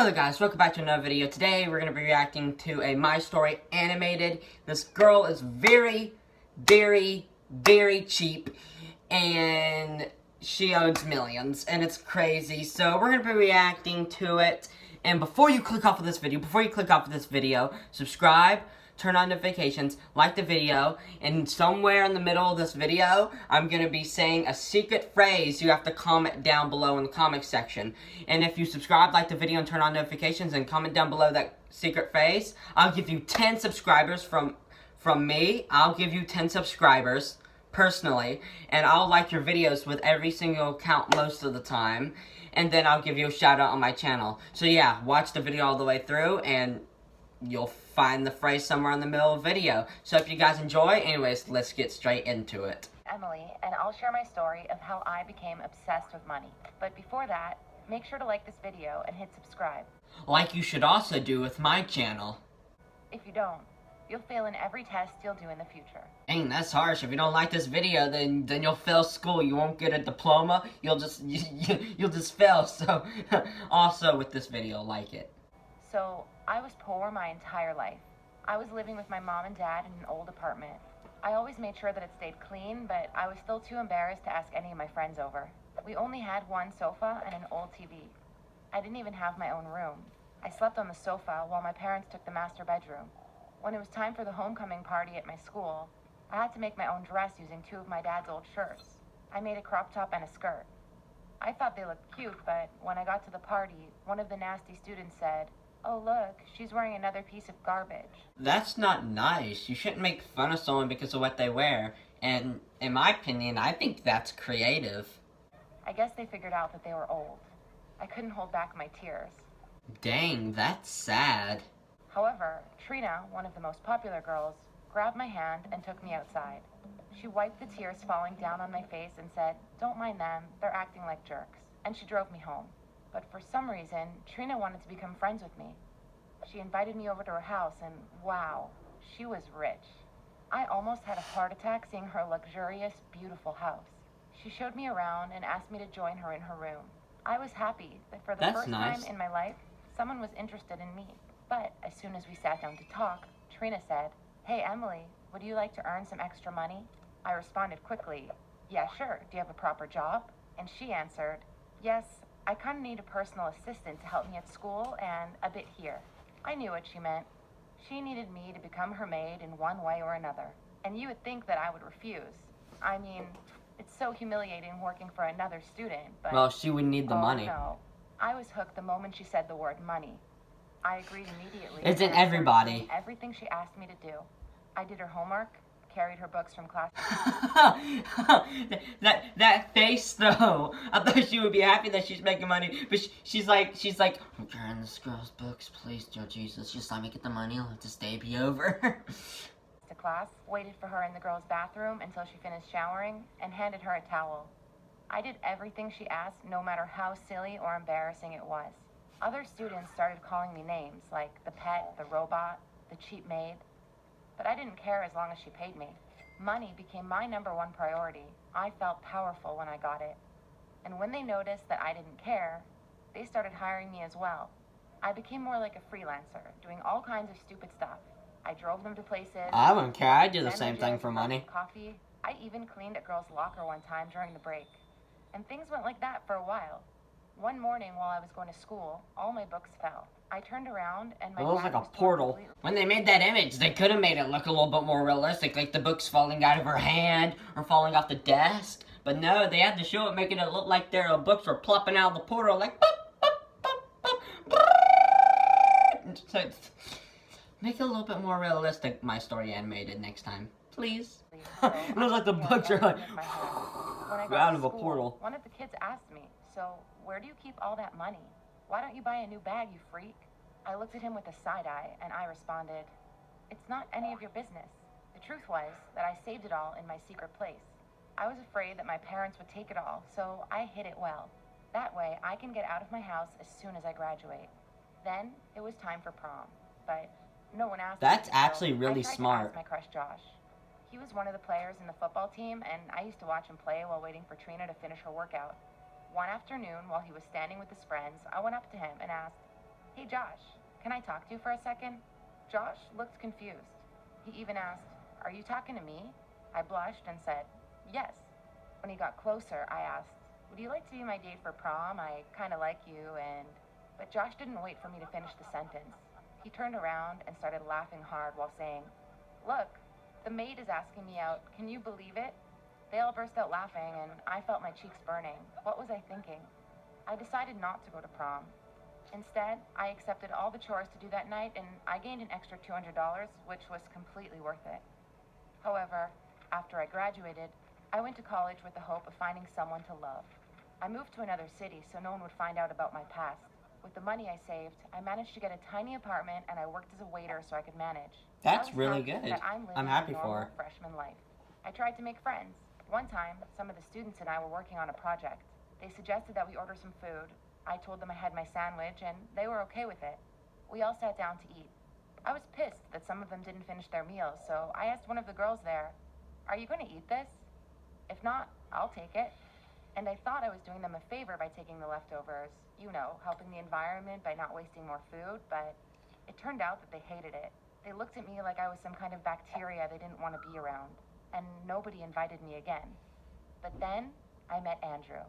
Hello guys, welcome back to another video. Today we're going to be reacting to a My Story animated. This girl is very cheap and she owns millions and it's crazy. So we're going to be reacting to it. And before you click off of this video, subscribe, turn on notifications, like the video, and somewhere in the middle of this video, I'm going to be saying a secret phrase you have to comment down below in the comment section. And if you subscribe, like the video, and turn on notifications, and comment down below that secret phrase, I'll give you 10 subscribers from me. I'll give you 10 subscribers, personally, and I'll like your videos with every single account most of the time, and then I'll give you a shout out on my channel. So yeah, watch the video all the way through, and you'll find the phrase somewhere in the middle of the video. So if you guys enjoy, anyways, let's get straight into it. Emily, and I'll share my story of how I became obsessed with money. But before that, make sure to like this video and hit subscribe. Like you should also do with my channel. If you don't, you'll fail in every test you'll do in the future. Dang, that's harsh. If you don't like this video, then you'll fail school. You won't get a diploma. You'll just fail. So also with this video, like it. So, I was poor my entire life. I was living with my mom and dad in an old apartment. I always made sure that it stayed clean, but I was still too embarrassed to ask any of my friends over. We only had one sofa and an old TV. I didn't even have my own room. I slept on the sofa while my parents took the master bedroom. When it was time for the homecoming party at my school, I had to make my own dress using two of my dad's old shirts. I made a crop top and a skirt. I thought they looked cute, but when I got to the party, one of the nasty students said, "Oh look, she's wearing another piece of garbage." That's not nice. You shouldn't make fun of someone because of what they wear. And in my opinion, I think that's creative. I guess they figured out that they were old. I couldn't hold back my tears. Dang, that's sad. However, Trina, one of the most popular girls, grabbed my hand and took me outside. She wiped the tears falling down on my face and said, "Don't mind them, they're acting like jerks." And she drove me home. But for some reason, Trina wanted to become friends with me. She invited me over to her house and wow, she was rich. I almost had a heart attack seeing her luxurious, beautiful house. She showed me around and asked me to join her in her room. I was happy that for the first time in my life, someone was interested in me. But as soon as we sat down to talk, Trina said, "Hey Emily, would you like to earn some extra money?" I responded quickly, "Yeah, sure. Do you have a proper job?" And she answered, "Yes, I kind of need a personal assistant to help me at school and a bit here." I knew what she meant. She needed me to become her maid in one way or another. And you would think that I would refuse. I mean, it's so humiliating working for another student, but... Well, she would need the money. No. I was hooked the moment she said the word money. I agreed immediately. Isn't everybody? Everything she asked me to do. I did her homework, carried her books from class. that face though. I thought she would be happy that she's making money, but she's like, "I'm carrying this girl's books, please, Joe Jesus, just let me get the money. Let this day be over." To class, waited for her in the girls' bathroom until she finished showering, and handed her a towel. I did everything she asked, no matter how silly or embarrassing it was. Other students started calling me names like the pet, the robot, the cheap maid. But I didn't care as long as she paid me. Money became my #1 priority. I felt powerful when I got it. And when they noticed that I didn't care, they started hiring me as well. I became more like a freelancer, doing all kinds of stupid stuff. I drove them to places. I wouldn't care. I do the same thing for money. Coffee. I even cleaned a girl's locker one time during the break. And things went like that for a while. One morning while I was going to school, all my books fell. I turned around and my It looks like a portal. When they made that image, they could have made it look a little bit more realistic, like the books falling out of her hand or falling off the desk. But no, they had to show it, making it look like their books were plopping out of the portal, like boop, boop, boop, boop. So, make it a little bit more realistic, My Story animated next time, please. It looks like the books are like out of a portal. One of the kids asked me, "So, where do you keep all that money? Why don't you buy a new bag, you freak?" I looked at him with a side eye, and I responded, "It's not any of your business." The truth was that I saved it all in my secret place. I was afraid that my parents would take it all, so I hid it well. That way, I can get out of my house as soon as I graduate. Then, it was time for prom, but no one asked me. That's actually really I tried smart. to ask my crush Josh. He was one of the players in the football team, and I used to watch him play while waiting for Trina to finish her workout. One afternoon, while he was standing with his friends, I went up to him and asked, "Hey Josh, can I talk to you for a second?" Josh looked confused. He even asked, "Are you talking to me?" I blushed and said, "Yes." When he got closer, I asked, "Would you like to be my date for prom? I kind of like you and..." But Josh didn't wait for me to finish the sentence. He turned around and started laughing hard while saying, "Look, the maid is asking me out. Can you believe it?" They all burst out laughing, and I felt my cheeks burning. What was I thinking? I decided not to go to prom. Instead, I accepted all the chores to do that night, and I gained an extra $200, which was completely worth it. However, after I graduated, I went to college with the hope of finding someone to love. I moved to another city so no one would find out about my past. With the money I saved, I managed to get a tiny apartment, and I worked as a waiter so I could manage. That's really good. That I'm living I'm happy a for normal her. freshman life. I tried to make friends. One time, some of the students and I were working on a project. They suggested that we order some food. I told them I had my sandwich, and they were okay with it. We all sat down to eat. I was pissed that some of them didn't finish their meals, so I asked one of the girls there, "Are you going to eat this? If not, I'll take it." And I thought I was doing them a favor by taking the leftovers, helping the environment by not wasting more food, but it turned out that they hated it. They looked at me like I was some kind of bacteria they didn't want to be around, and nobody invited me again. But then I met Andrew.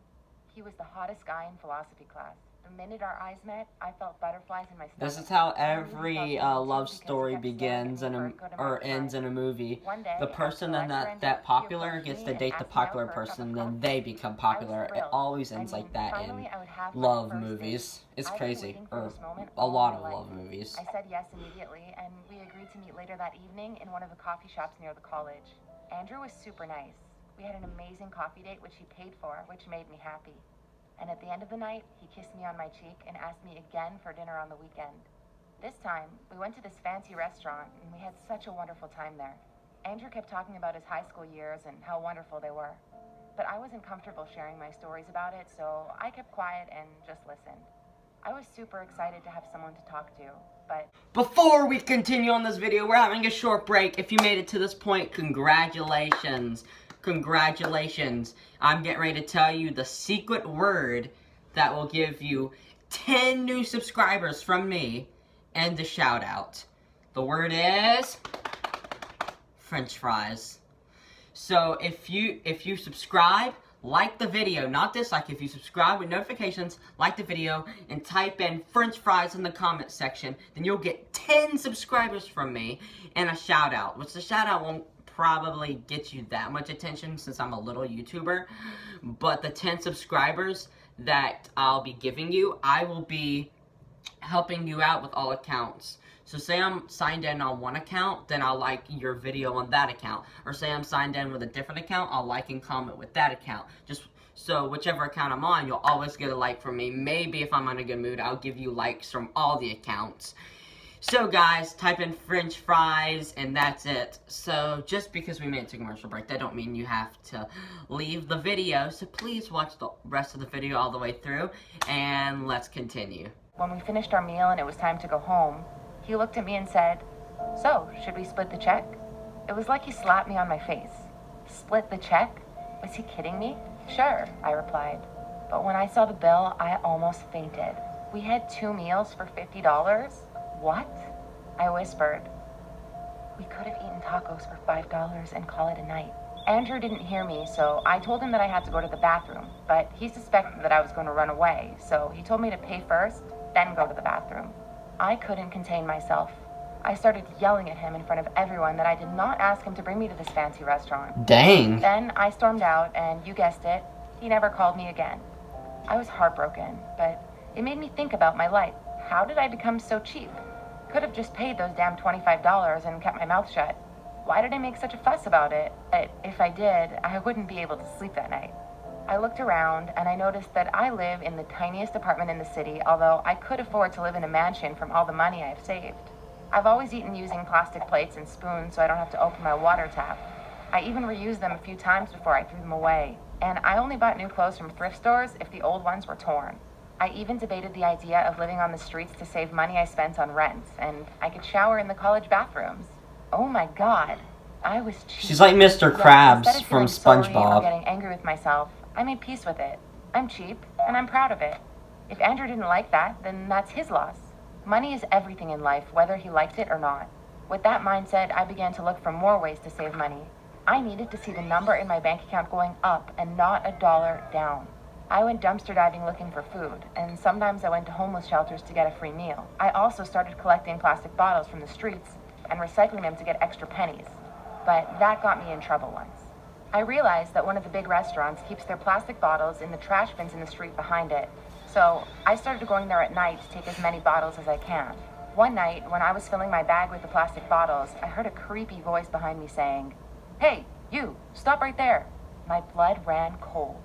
He was the hottest guy in philosophy class. The minute our eyes met, I felt butterflies in my stomach. This is how every love story begins or ends in a movie. The person that popular gets to date the popular person, then they become popular. It always ends like that in love movies. It's crazy. Or a lot of love movies. I said yes immediately, and we agreed to meet later that evening in one of the coffee shops near the college. Andrew was super nice. We had an amazing coffee date, which he paid for, which made me happy. And at the end of the night, he kissed me on my cheek and asked me again for dinner on the weekend. This time, we went to this fancy restaurant, and we had such a wonderful time there. Andrew kept talking about his high school years and how wonderful they were. But I wasn't comfortable sharing my stories about it, so I kept quiet and just listened. I was super excited to have someone to talk to, but... Before we continue on this video, we're having a short break. If you made it to this point, congratulations. Congratulations. I'm getting ready to tell you the secret word that will give you 10 new subscribers from me and a shout out. The word is French fries. So if you subscribe, like the video, not dislike. If you subscribe with notifications, like the video, and type in French fries in the comment section, then you'll get 10 subscribers from me and a shout out, which the shout out won't probably get you that much attention since I'm a little YouTuber, but the 10 subscribers that I'll be giving you, I will be helping you out with all accounts. So say I'm signed in on one account, then I'll like your video on that account. Or say I'm signed in with a different account, I'll like and comment with that account. Just so whichever account I'm on, you'll always get a like from me. Maybe if I'm in a good mood, I'll give you likes from all the accounts. So guys, type in French fries and that's it. So just because we made it to commercial break, that don't mean you have to leave the video. So please watch the rest of the video all the way through and let's continue. When we finished our meal and it was time to go home, he looked at me and said, "So, should we split the check?" It was like he slapped me on my face. Split the check? Was he kidding me? Sure, I replied. But when I saw the bill, I almost fainted. We had 2 meals for $50? What? I whispered. We could have eaten tacos for $5 and call it a night. Andrew didn't hear me, so I told him that I had to go to the bathroom, but he suspected that I was going to run away, so he told me to pay first, then go to the bathroom. I couldn't contain myself. I started yelling at him in front of everyone that I did not ask him to bring me to this fancy restaurant. Dang. Then I stormed out, and you guessed it, he never called me again. I was heartbroken, but it made me think about my life. How did I become so cheap? Could have just paid those damn $25 and kept my mouth shut. Why did I make such a fuss about it? But if I did, I wouldn't be able to sleep that night. I looked around and I noticed that I live in the tiniest apartment in the city, although I could afford to live in a mansion from all the money I've saved. I've always eaten using plastic plates and spoons so I don't have to open my water tap. I even reused them a few times before I threw them away. And I only bought new clothes from thrift stores if the old ones were torn. I even debated the idea of living on the streets to save money I spent on rent, and I could shower in the college bathrooms. Oh my god, I was cheap. She's like Mr. Krabs from SpongeBob. Getting angry with myself, I made peace with it. I'm cheap, and I'm proud of it. If Andrew didn't like that, then that's his loss. Money is everything in life, whether he liked it or not. With that mindset, I began to look for more ways to save money. I needed to see the number in my bank account going up and not a dollar down. I went dumpster diving looking for food, and sometimes I went to homeless shelters to get a free meal. I also started collecting plastic bottles from the streets and recycling them to get extra pennies. But that got me in trouble once. I realized that one of the big restaurants keeps their plastic bottles in the trash bins in the street behind it. So I started going there at night to take as many bottles as I can. One night, when I was filling my bag with the plastic bottles, I heard a creepy voice behind me saying, "Hey, you, stop right there." My blood ran cold.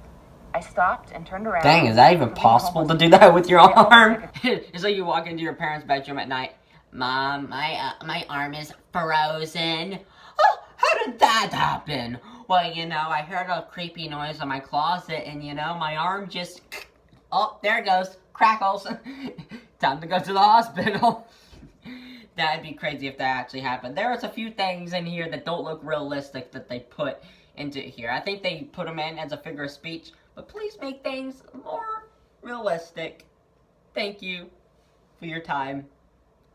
I stopped and turned around. Dang, is that even possible to do that with your arm? It's like you walk into your parents' bedroom at night. Mom, my arm is frozen. Oh, how did that happen? Well, you know, I heard a creepy noise in my closet, and you know, my arm just... Oh, there it goes. Crackles. Time to go to the hospital. That'd be crazy if that actually happened. There's a few things in here that don't look realistic that they put into here. I think they put them in as a figure of speech, but please make things more realistic. Thank you for your time.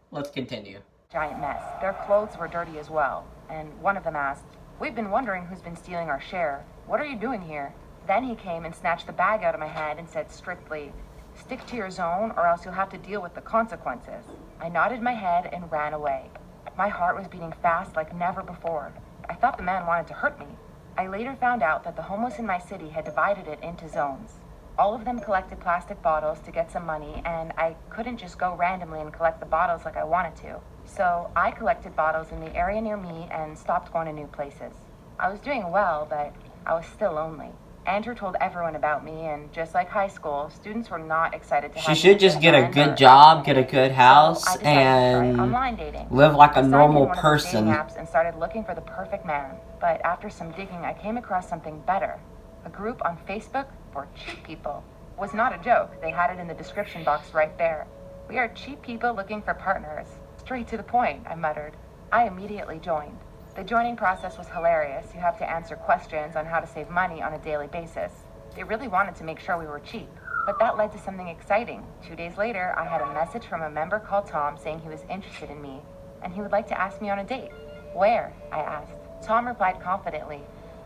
Let's continue. Giant mess. Their clothes were dirty as well, and one of them asked, "We've been wondering who's been stealing our share. What are you doing here?" Then he came and snatched the bag out of my hand and said strictly, "Stick to your zone or else you'll have to deal with the consequences." I nodded my head and ran away. My heart was beating fast like never before. I thought the man wanted to hurt me. I later found out that the homeless in my city had divided it into zones. All of them collected plastic bottles to get some money, and I couldn't just go randomly and collect the bottles like I wanted to. So I collected bottles in the area near me and stopped going to new places. I was doing well, but I was still lonely. Andrew told everyone about me, and just like high school, students were not excited to have me. She should just get a good job, get a good house, and online dating. live like a normal I signed in one of the person. dating apps and started looking for the perfect man. But after some digging, I came across something better. A group on Facebook for cheap people. It was not a joke. They had it in the description box right there. "We are cheap people looking for partners." Straight to the point, I muttered. I immediately joined. The joining process was hilarious. You have to answer questions on how to save money on a daily basis. They really wanted to make sure we were cheap. But that led to something exciting. 2 days later, I had a message from a member called Tom saying he was interested in me, and he would like to ask me on a date. "Where?" I asked. Tom replied confidently,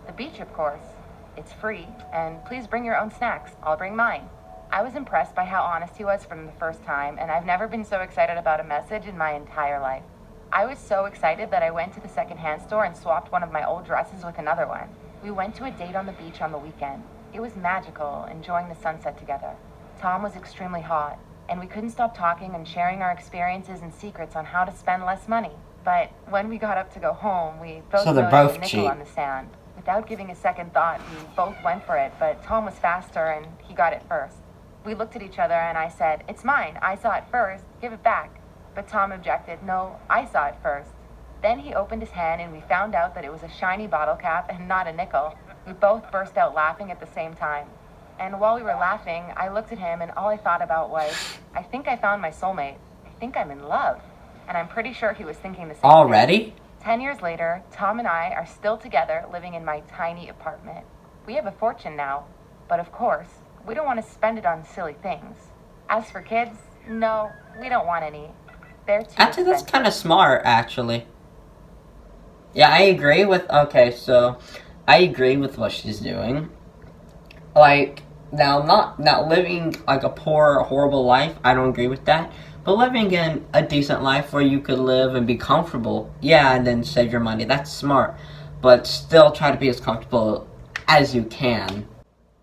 "The beach, of course. It's free, and please bring your own snacks. I'll bring mine." I was impressed by how honest he was from the first time, and I've never been so excited about a message in my entire life. I was so excited that I went to the secondhand store and swapped one of my old dresses with another one. We went to a date on the beach on the weekend. It was magical, enjoying the sunset together. Tom was extremely hot, and we couldn't stop talking and sharing our experiences and secrets on how to spend less money. But when we got up to go home, we both So they're noticed both a nickel cheap. on the sand. Without giving a second thought, we both went for it, but Tom was faster and he got it first. We looked at each other and I said, "It's mine. I saw it first. Give it back." But Tom objected, "No, I saw it first." Then he opened his hand and we found out that it was a shiny bottle cap and not a nickel. We both burst out laughing at the same time. And while we were laughing, I looked at him and all I thought about was, I think I found my soulmate. I think I'm in love. And I'm pretty sure he was thinking the same thing. Already? 10 years later, Tom and I are still together living in my tiny apartment. We have a fortune now, but of course, we don't want to spend it on silly things. As for kids, no, we don't want any. They're too Actually, that's expensive. kind of smart, actually. Yeah, I agree with... Okay, so... I agree with what she's doing. Like, now, not living, like, a poor, horrible life. I don't agree with that. But living in a decent life where you could live and be comfortable. Yeah, and then save your money. That's smart. But still try to be as comfortable as you can.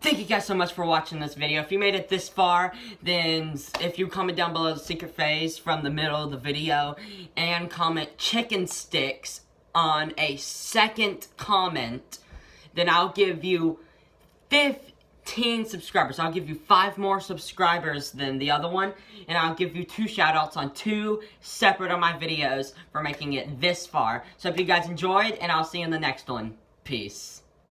Thank you guys so much for watching this video. If you made it this far, then if you comment down below the secret phrase from the middle of the video and comment chicken sticks on a second comment, then I'll give you 15 subscribers. I'll give you 5 more subscribers than the other one, and I'll give you 2 shoutouts on 2 separate of my videos for making it this far. So if you guys enjoyed, and I'll see you in the next one. Peace.